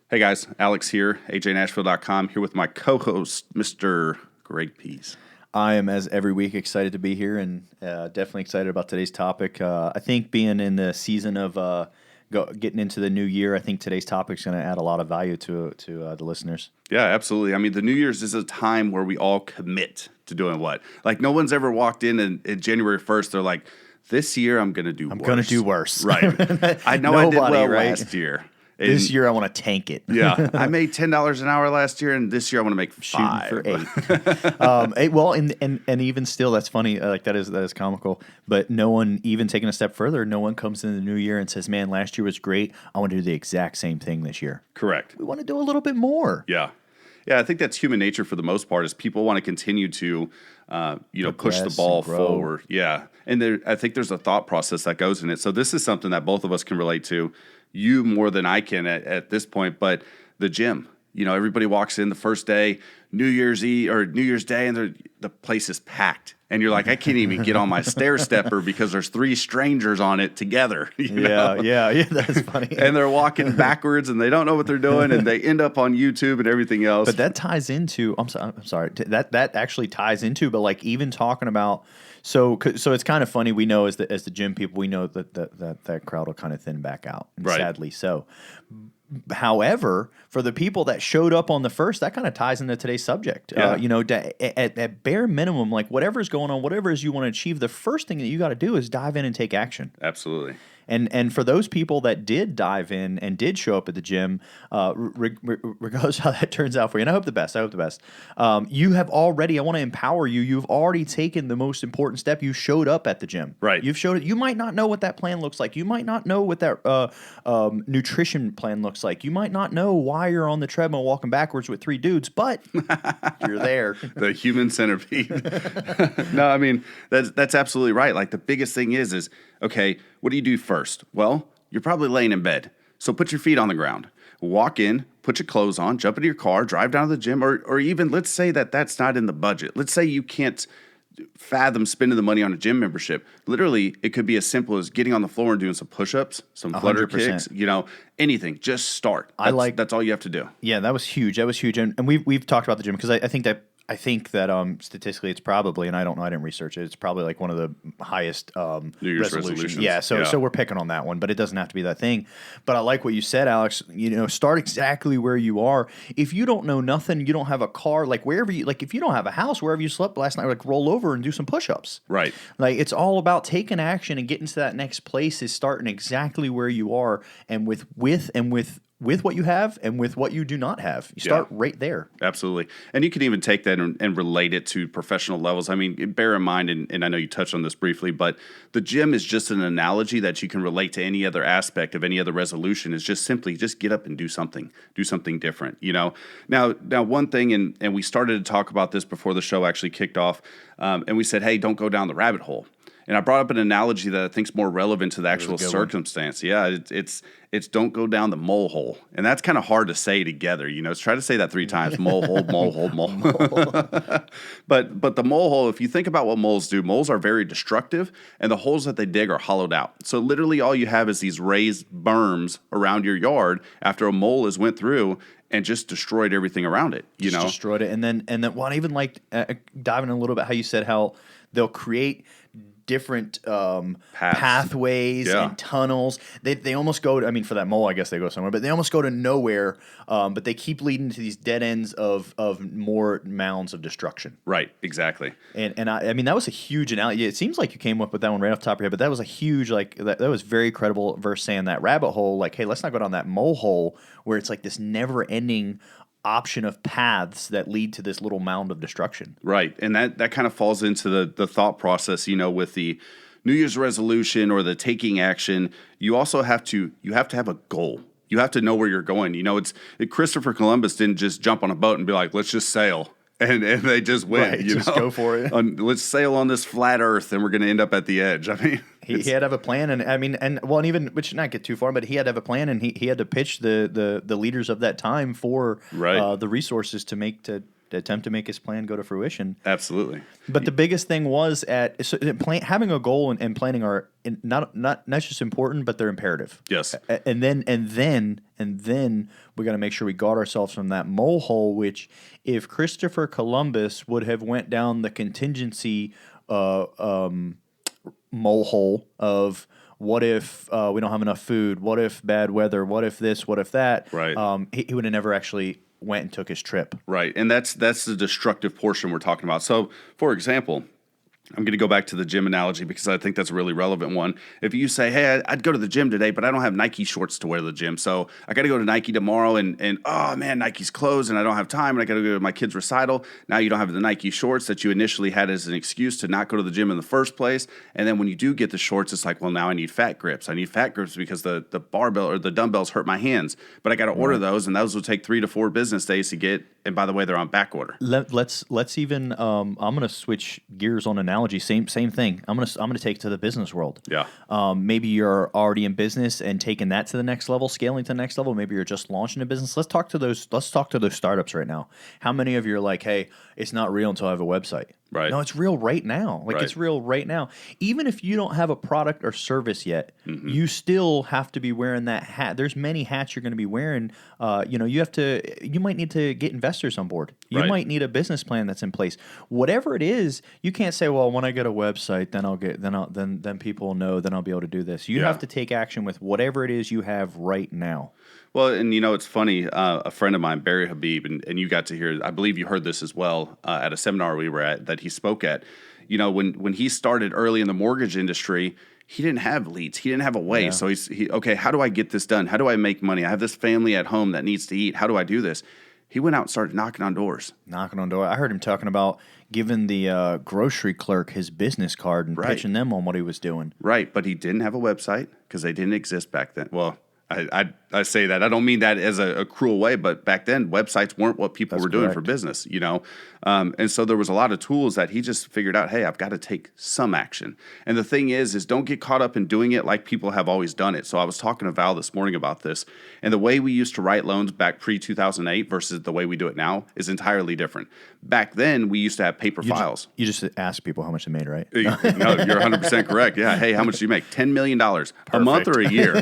Hey guys, Alex here, ajnashville.com, here with my co-host, Mr. Greg Pease. I am, as every week, excited to be here and definitely excited about today's topic. I think being in the season of getting into the new year, I think today's topic is going to add a lot of value to the listeners. Yeah, absolutely. I mean, the New Year's is a time where we all commit to doing what? Like, no one's ever walked in and January 1st, they're like, this year I'm going to do worse. I'm going to do worse. Right. I know I did well last year. And this year I want to tank it. Yeah, I made $10 an hour last year, and this year I want to make $5. For 8. Well, and even still, that's funny. Like that is comical. But no one, even taking a step further, no one comes in the new year and says, "Man, last year was great. I want to do the exact same thing this year." Correct. We want to do a little bit more. Yeah. I think that's human nature for the most part. Is people want to continue to, push the ball forward. Yeah, and I think there's a thought process that goes in it. So this is something that both of us can relate to. You more than I can at this point, but the gym. Everybody walks in the first day, New Year's Eve or New Year's Day, and the place is packed. And you're like, I can't even get on my stair stepper because there's 3 strangers on it together. Yeah, that's funny. And they're walking backwards, and they don't know what they're doing, and they end up on YouTube and everything else. But that ties into. I'm sorry. That actually ties into. But like even talking about. So it's kind of funny. We know as the gym people, we know that crowd will kind of thin back out, and right. Sadly so. However, for the people that showed up on the first, that kind of ties into today's subject. Yeah. At bare minimum, like whatever's going on, whatever it is you want to achieve, the first thing that you got to do is dive in and take action. Absolutely. And for those people that did dive in and did show up at the gym, regardless of how that turns out for you, and I hope the best. You have already, I want to empower you. You've already taken the most important step. You showed up at the gym. Right. You've showed it. You might not know what that plan looks like. You might not know what that nutrition plan looks like. You might not know why you're on the treadmill walking backwards with 3 dudes, but you're there. The human centipede. No, I mean, that's absolutely right. Like the biggest thing is okay, what do you do first? Well, you're probably laying in bed. So put your feet on the ground. Walk in, put your clothes on, jump into your car, drive down to the gym, or even let's say that's not in the budget. Let's say you can't fathom spending the money on a gym membership. Literally, it could be as simple as getting on the floor and doing some push-ups, some flutter 100%. kicks, anything. Just start. That's all you have to do. Yeah, that was huge. And we've talked about the gym because I think that statistically it's probably, and I don't know, I didn't research it, it's probably like one of the highest New Year's resolutions. Yeah, so we're picking on that one, but it doesn't have to be that thing. But I like what you said, Alex. Start exactly where you are. If you don't know nothing, you don't have a car, like wherever you, like if you don't have a house, wherever you slept last night, like roll over and do some push-ups. Right. Like it's all about taking action and getting to that next place is starting exactly where you are and with what you have and with what you do not have. You start right there. Absolutely. And you can even take that and relate it to professional levels. I mean, bear in mind, and I know you touched on this briefly, but the gym is just an analogy that you can relate to any other aspect of any other resolution is just simply just get up and do something different, Now one thing, and we started to talk about this before the show actually kicked off, and we said, hey, don't go down the rabbit hole. And I brought up an analogy that I think is more relevant to the actual circumstance. One. Yeah, it's don't go down the mole hole. And that's kind of hard to say together. Try to say that 3 times. Mole hole, mole hole, mole. But the mole hole, if you think about what moles do, moles are very destructive, and the holes that they dig are hollowed out. So literally all you have is these raised berms around your yard after a mole has went through and just destroyed everything around it. Just destroyed it. And then well, I even like diving in a little bit how you said how they'll create different pathways and tunnels. They almost go to, for that mole, I guess they go somewhere, but they almost go to nowhere. But they keep leading to these dead ends of more mounds of destruction. Right, exactly. And I mean that was a huge analogy. It seems like you came up with that one right off the top of your head, but that was a huge that was very credible versus saying that rabbit hole. Like, hey, let's not go down that mole hole where it's like this never ending option of paths that lead to this little mound of destruction. Right. And that kind of falls into the thought process, with the New Year's resolution or the taking action. You also have to have a goal. You have to know where you're going. Christopher Columbus didn't just jump on a boat and be like, let's just sail. And they just went, right, just go for it. Let's sail on this flat earth and we're going to end up at the edge. He had to have a plan, and even which not get too far, but he had to have a plan, and he had to pitch the leaders of that time for the resources to make to to attempt to make his plan go to fruition. Absolutely. But the biggest thing was having a goal and planning are not just important, but they're imperative. Yes. And then we got to make sure we guard ourselves from that mole hole. Which, if Christopher Columbus would have went down the contingency mole hole of what if we don't have enough food, what if bad weather, what if this, what if that, right? He would have never actually went and took his trip. Right. And that's the destructive portion we're talking about. So, for example, I'm going to go back to the gym analogy because I think that's a really relevant one. If you say, hey, I'd go to the gym today, but I don't have Nike shorts to wear to the gym, so I got to go to Nike tomorrow, and oh, man, Nike's closed, and I don't have time, and I got to go to my kid's recital. Now you don't have the Nike shorts that you initially had as an excuse to not go to the gym in the first place, and then when you do get the shorts, it's like, well, now I need fat grips. I need fat grips because the barbell or the dumbbells hurt my hands, but I got to order those, and those will take 3 to 4 business days to get, and by the way, they're on back order. Let's even I'm going to switch gears on analogy. Same thing. I'm gonna take it to the business world. Yeah. Maybe you're already in business and taking that to the next level, scaling to the next level. Maybe you're just launching a business. Let's talk to those startups right now. How many of you are like, hey, it's not real until I have a website? Right. No, it's real right now. Right. It's real right now. Even if you don't have a product or service yet, you still have to be wearing that hat. There's many hats you're going to be wearing. You might need to get investors on board. You might need a business plan that's in place. Whatever it is, you can't say, well, when I get a website, then people will know, then I'll be able to do this. You have to take action with whatever it is you have right now. Well, and it's funny, a friend of mine, Barry Habib, and you got to hear, I believe you heard this as well at a seminar we were at that he spoke at. When he started early in the mortgage industry, he didn't have leads. He didn't have a way. Yeah. So okay, how do I get this done? How do I make money? I have this family at home that needs to eat. How do I do this? He went out and started knocking on doors. I heard him talking about giving the grocery clerk his business card and pitching them on what he was doing. Right, but he didn't have a website because they didn't exist back then. Well, I say that. I don't mean that as a cruel way, but back then websites weren't what people were doing for business, and so there was a lot of tools that he just figured out, hey, I've got to take some action. And the thing is don't get caught up in doing it like people have always done it. So I was talking to Val this morning about this, and the way we used to write loans back pre-2008 versus the way we do it now is entirely different. Back then, we used to have paper files. You just ask people how much they made, right? No, you're 100% correct. Yeah. Hey, how much do you make? $10 million a month or a year?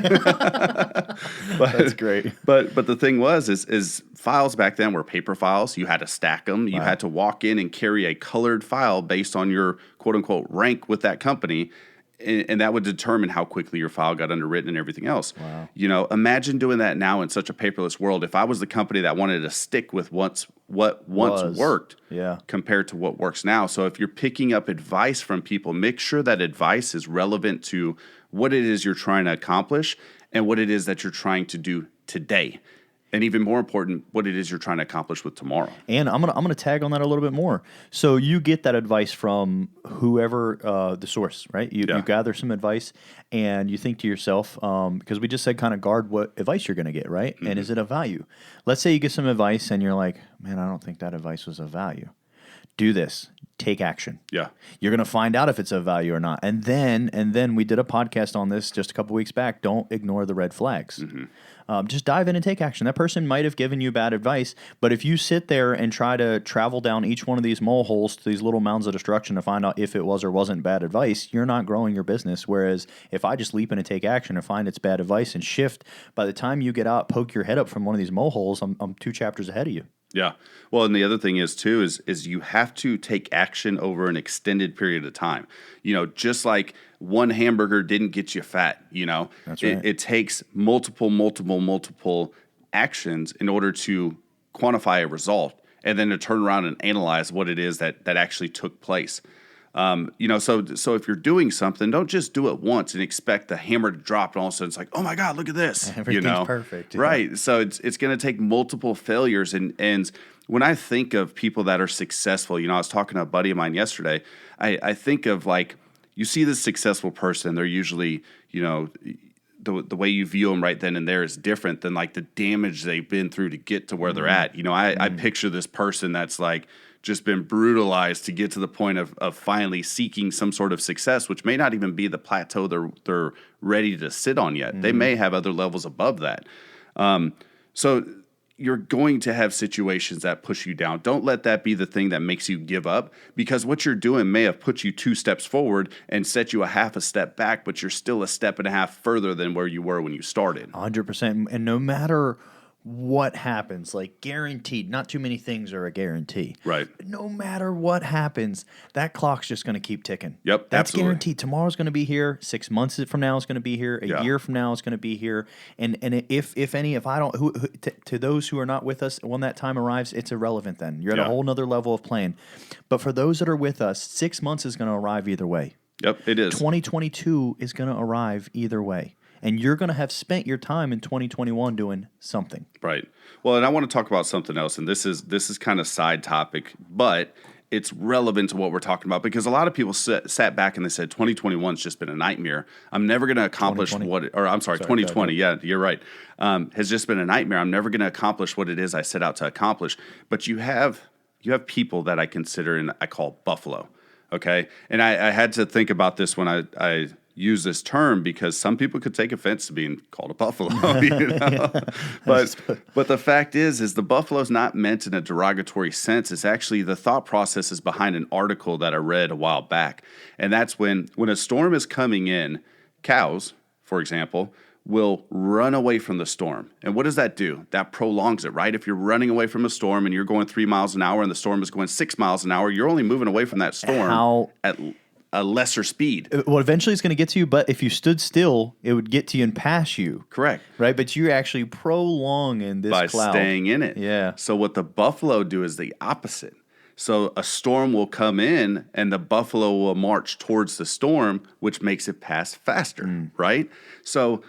That's great. But the thing is files back then were paper files. You had to stack them. You had to walk in and carry a colored file based on your quote unquote rank with that company. And that would determine how quickly your file got underwritten and everything else. Wow. Imagine doing that now in such a paperless world. If I was the company that wanted to stick with what once worked compared to what works now. So if you're picking up advice from people, make sure that advice is relevant to what it is you're trying to accomplish and what it is that you're trying to do today. And even more important, what it is you're trying to accomplish with tomorrow. And I'm gonna tag on that a little bit more. So you get that advice from whoever the source, right? You gather some advice, and you think to yourself, because we just said kind of guard what advice you're going to get, right? Mm-hmm. And is it of value? Let's say you get some advice, and you're like, man, I don't think that advice was of value. Do this. Take action. Yeah. You're going to find out if it's of value or not. And then we did a podcast on this just a couple weeks back. Don't ignore the red flags. Mm-hmm. Just dive in and take action. That person might have given you bad advice, but if you sit there and try to travel down each one of these mole holes to these little mounds of destruction to find out if it was or wasn't bad advice, you're not growing your business. Whereas if I just leap in and take action and find it's bad advice and shift, by the time you get out, poke your head up from one of these mole holes, I'm 2 chapters ahead of you. Yeah. Well, and the other thing is too is you have to take action over an extended period of time. Just like one hamburger didn't get you fat, That's right. It takes multiple actions in order to quantify a result and then to turn around and analyze what it is that actually took place. So if you're doing something, don't just do it once and expect the hammer to drop and all of a sudden it's like, oh my God, look at this. Everything's perfect. Yeah. Right. So it's going to take multiple failures. And when I think of people that are successful, I was talking to a buddy of mine yesterday, I think of like, you see this successful person, they're usually, the way you view them right then and there is different than like the damage they've been through to get to where they're at. I picture this person that's like, just been brutalized to get to the point of finally seeking some sort of success, which may not even be the plateau they're ready to sit on yet. Mm-hmm. They may have other levels above that. So you're going to have situations that push you down. Don't let that be the thing that makes you give up, because what you're doing may have put you 2 steps forward and set you a half a step back, but you're still a step and a half further than where you were when you started. 100%. And no matter what happens, like guaranteed, not too many things are a guarantee. Right. No matter what happens, that clock's just going to keep ticking. Yep, That's absolutely. guaranteed. Tomorrow's going to be here. 6 months from now is going to be here. A year from now is going to be here. And if I don't, to those who are not with us, when that time arrives, it's irrelevant then. You're at a whole nother level of playing. But for those that are with us, 6 months is going to arrive either way. Yep, it is. 2022 is going to arrive either way. And you're going to have spent your time in 2021 doing something. Right. Well, and I want to talk about something else, and this is kind of side topic, but it's relevant to what we're talking about, because a lot of people sat back and they said 2021's just been a nightmare. I'm never going to accomplish 2020. Yeah, you're right. Has just been a nightmare. I'm never going to accomplish what it is I set out to accomplish. But you have people that I consider and I call Buffalo. Okay, and I had to think about this when I use this term, because some people could take offense to being called a buffalo, you know? But the fact is the buffalo is not meant in a derogatory sense. It's actually, the thought process is behind an article that I read a while back, and that's when a storm is coming in, cows, for example, will run away from the storm. And what does that do? That prolongs it, right? If you're running away from a storm and you're going 3 miles an hour and the storm is going 6 miles an hour, you're only moving away from that storm at a lesser speed. Well, eventually it's going to get to you, but if you stood still, it would get to you and pass you. Correct. Right? But you're actually prolonging this by cloud. staying in it. Yeah. So what the buffalo do is the opposite. So a storm will come in and the buffalo will march towards the storm, which makes it pass faster, right? So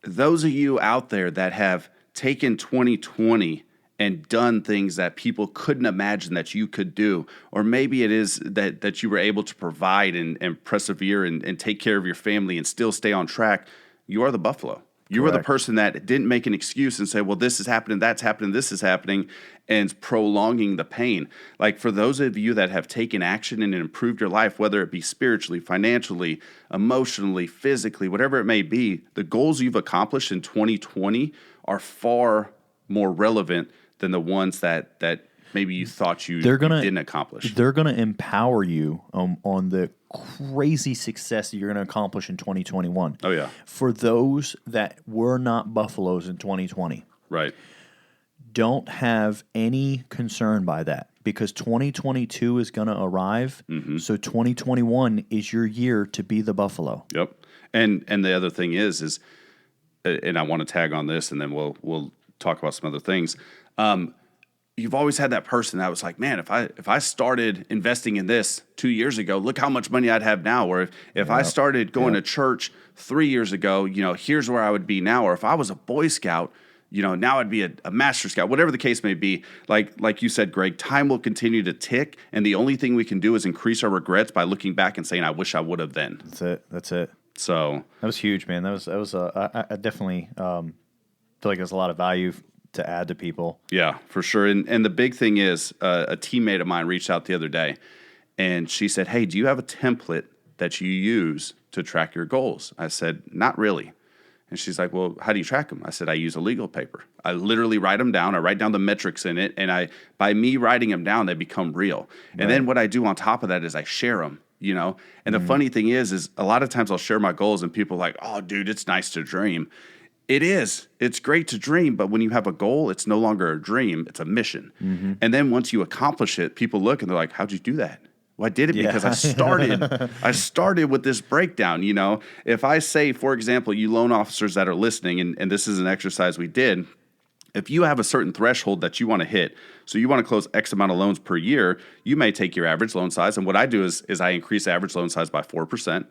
those of you out there that have taken 2020 and done things that people couldn't imagine that you could do, or maybe it is that you were able to provide and persevere and take care of your family and still stay on track, you are the buffalo. You are the person that didn't make an excuse and say, well, this is happening, that's happening, this is happening, and prolonging the pain. Like, for those of you that have taken action and improved your life, whether it be spiritually, financially, emotionally, physically, whatever it may be, the goals you've accomplished in 2020 are far more relevant than the ones that maybe you thought you didn't accomplish. They're going to empower you on the crazy success that you're going to accomplish in 2021. Oh, yeah. For those that were not buffaloes in 2020. Right. Don't have any concern by that, because 2022 is going to arrive. Mm-hmm. So 2021 is your year to be the buffalo. Yep. And the other thing is, and I want to tag on this, and then we'll talk about some other things. You've always had that person that was like, man, if I started investing in this 2 years ago, look how much money I'd have now. Or if I started going to church 3 years ago, here's where I would be now. Or if I was a Boy Scout, now I'd be a Master Scout, whatever the case may be. Like you said, Greg, time will continue to tick. And the only thing we can do is increase our regrets by looking back and saying, I wish I would have then. That's it. So that was huge, man. That was I definitely feel like there's a lot of value to add to people. Yeah, for sure. And the big thing is, a teammate of mine reached out the other day, and she said, hey, do you have a template that you use to track your goals? I said, not really. And she's like, well, how do you track them? I said, I use a legal paper. I literally write them down. I write down the metrics in it, and by me writing them down, they become real. Right. And then what I do on top of that is I share them. And the funny thing is a lot of times I'll share my goals, and people are like, oh, dude, it's nice to dream. It is. It's great to dream, but when you have a goal, it's no longer a dream. It's a mission. Mm-hmm. And then once you accomplish it, people look and they're like, how'd you do that? Well, I did it because I started with this breakdown. If I say, for example, you loan officers that are listening, and this is an exercise we did, if you have a certain threshold that you want to hit, so you want to close X amount of loans per year, you may take your average loan size. And what I do is I increase average loan size by 4%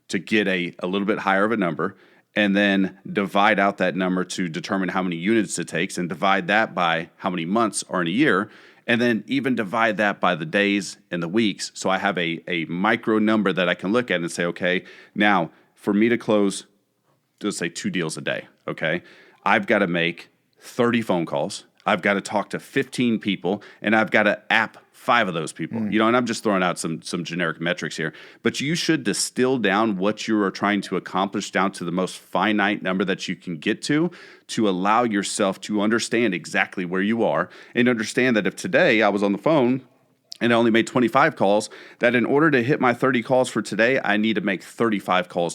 to get a little bit higher of a number, and then divide out that number to determine how many units it takes, and divide that by how many months are in a year, and then even divide that by the days and the weeks. So I have a micro number that I can look at and say, okay, now for me to close, let's say 2 deals a day, okay, I've got to make 30 phone calls. I've got to talk to 15 people, and I've got to app 5 of those people, you know, and I'm just throwing out some generic metrics here, but you should distill down what you are trying to accomplish down to the most finite number that you can get to allow yourself to understand exactly where you are and understand that if today I was on the phone and I only made 25 calls, that in order to hit my 30 calls for today, I need to make 35 calls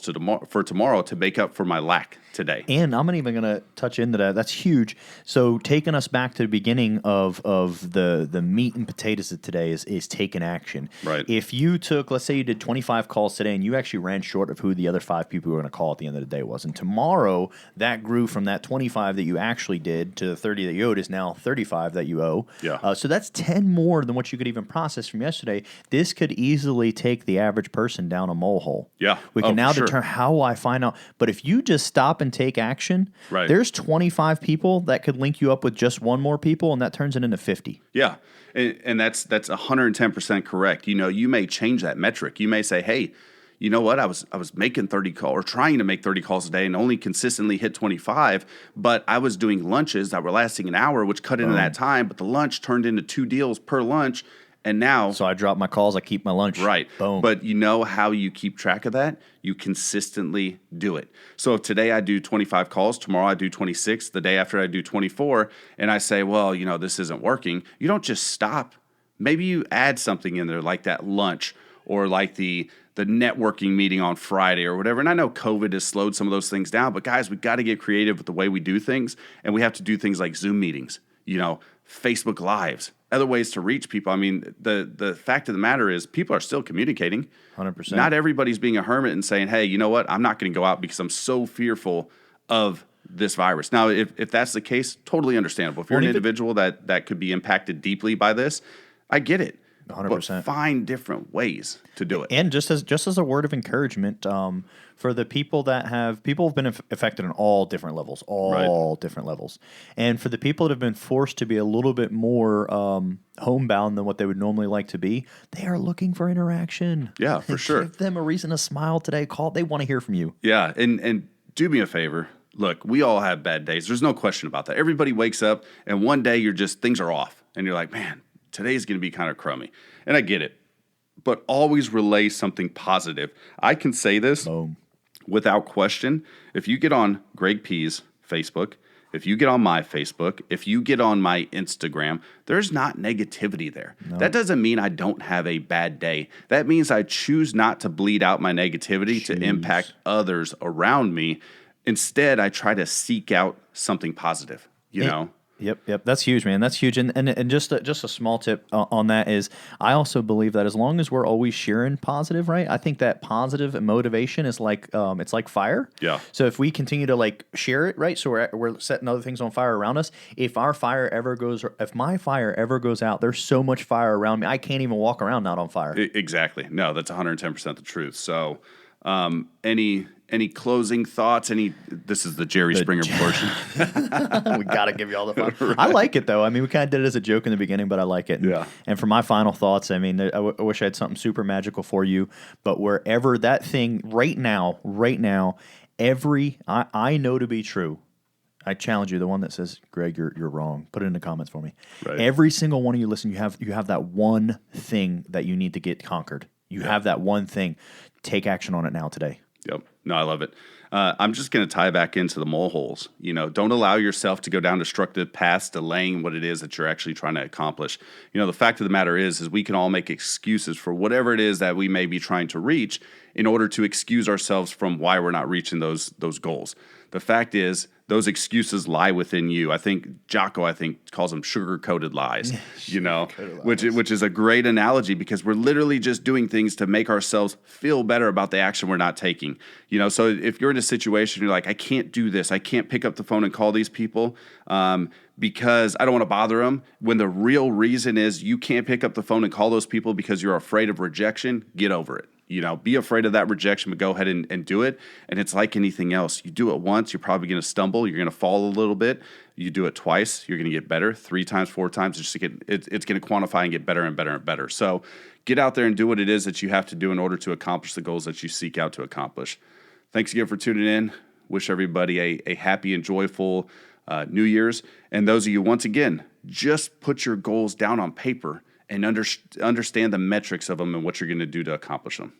for tomorrow to make up for my lack today. And I'm not even going to touch into that. That's huge. So taking us back to the beginning of the meat and potatoes of today is taking action. Right. If you took, let's say you did 25 calls today and you actually ran short of who the other 5 people were going to call at the end of the day was, and tomorrow that grew from that 25 that you actually did to the 30 that you owed is now 35 that you owe. Yeah. So that's 10 more than what you could even process from yesterday. This could easily take the average person down a mole hole. Yeah. We can now determine how will I find out. But if you just stop and take action, right, there's 25 people that could link you up with just one more people, and that turns it into 50. Yeah. And that's 110% correct. You know, you may change that metric. You may say, hey, you know what? I was making 30 calls or trying to make 30 calls a day and only consistently hit 25, but I was doing lunches that were lasting an hour, which cut into that time, but the lunch turned into 2 deals per lunch. And now, so I drop my calls, I keep my lunch. Right. Boom. But you know how you keep track of that? You consistently do it. So if today I do 25 calls, tomorrow I do 26, the day after I do 24, and I say, well, you know, this isn't working, you don't just stop. Maybe you add something in there like that lunch or like the networking meeting on Friday or whatever. And I know COVID has slowed some of those things down, but guys, we've got to get creative with the way we do things. And we have to do things like Zoom meetings, you know, Facebook Lives, other ways to reach people. I mean, the fact of the matter is people are still communicating. 100%. Not everybody's being a hermit and saying, hey, you know what? I'm not going to go out because I'm so fearful of this virus. Now, if that's the case, totally understandable. If you're an individual that could be impacted deeply by this, I get it. 100%. But find different ways to do it. And just as a word of encouragement, for the people have been affected on all different levels, different levels. And for the people that have been forced to be a little bit more homebound than what they would normally like to be, they are looking for interaction. Yeah, for sure. Give them a reason to smile today. Call. They want to hear from you. Yeah, and do me a favor. Look, we all have bad days. There's no question about that. Everybody wakes up and one day things are off. And you're like, man, today's going to be kind of crummy. And I get it. But always relay something positive. I can say this without question. If you get on Greg P's Facebook, if you get on my Facebook, if you get on my Instagram, there's not negativity there. No. That doesn't mean I don't have a bad day. That means I choose not to bleed out my negativity to impact others around me. Instead, I try to seek out something positive, you know? Yep. That's huge, man. That's huge. And just a small tip on that is I also believe that as long as we're always sharing positive, right? I think that positive motivation is like it's like fire. Yeah. So if we continue to like share it, right? So we're setting other things on fire around us. If my fire ever goes out, there's so much fire around me, I can't even walk around not on fire. Exactly. No, that's 110% the truth. So, any closing thoughts? This is the Jerry Springer portion. We got to give you all the fun. Right. I like it, though. I mean, we kind of did it as a joke in the beginning, but I like it. And for my final thoughts, I mean, I wish I had something super magical for you, but wherever that thing right now, I know to be true. I challenge you, the one that says, Greg, you're wrong. Put it in the comments for me. Right. Every single one of you listen, you have that one thing that you need to get conquered. You have that one thing. Take action on it now today. Yep. No, I love it. I'm just going to tie back into the mole holes. You know, don't allow yourself to go down destructive paths, delaying what it is that you're actually trying to accomplish. You know, the fact of the matter is we can all make excuses for whatever it is that we may be trying to reach in order to excuse ourselves from why we're not reaching those goals. The fact is, those excuses lie within you. I think Jocko, calls them sugar-coated lies, you know, which is a great analogy because we're literally just doing things to make ourselves feel better about the action we're not taking. You know, so if you're in a situation, you're like, I can't do this. I can't pick up the phone and call these people because I don't want to bother them. When the real reason is you can't pick up the phone and call those people because you're afraid of rejection, get over it. You know, be afraid of that rejection, but go ahead and do it. And it's like anything else. You do it once, you're probably going to stumble. You're going to fall a little bit. You do it twice, you're going to get better. 3 times, 4 times, it's going to quantify and get better and better and better. So get out there and do what it is that you have to do in order to accomplish the goals that you seek out to accomplish. Thanks again for tuning in. Wish everybody a happy and joyful New Year's. And those of you, once again, just put your goals down on paper and understand the metrics of them and what you're going to do to accomplish them.